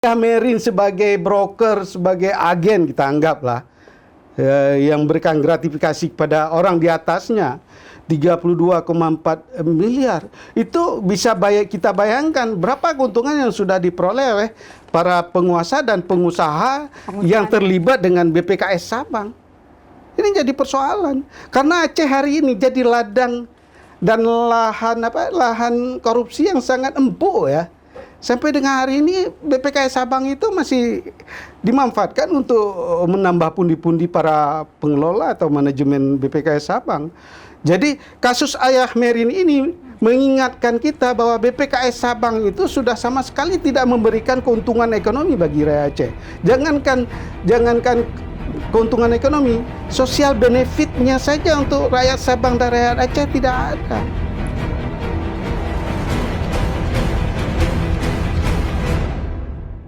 Merin sebagai broker, sebagai agen kita anggaplah, yang berikan gratifikasi kepada orang di atasnya 32,4 miliar. Itu bisa kita bayangkan berapa keuntungan yang sudah diperoleh oleh para penguasa dan pengusaha yang terlibat dengan BPKS Sabang. Ini jadi persoalan karena Aceh hari ini jadi ladang dan lahan korupsi yang sangat empuk ya. Sampai dengan hari ini BPKS Sabang itu masih dimanfaatkan untuk menambah pundi-pundi para pengelola atau manajemen BPKS Sabang. Jadi kasus Ayah Merin ini mengingatkan kita bahwa BPKS Sabang itu sudah sama sekali tidak memberikan keuntungan ekonomi bagi rakyat Aceh. Jangankan keuntungan ekonomi, sosial benefitnya saja untuk rakyat Sabang dan rakyat Aceh tidak ada.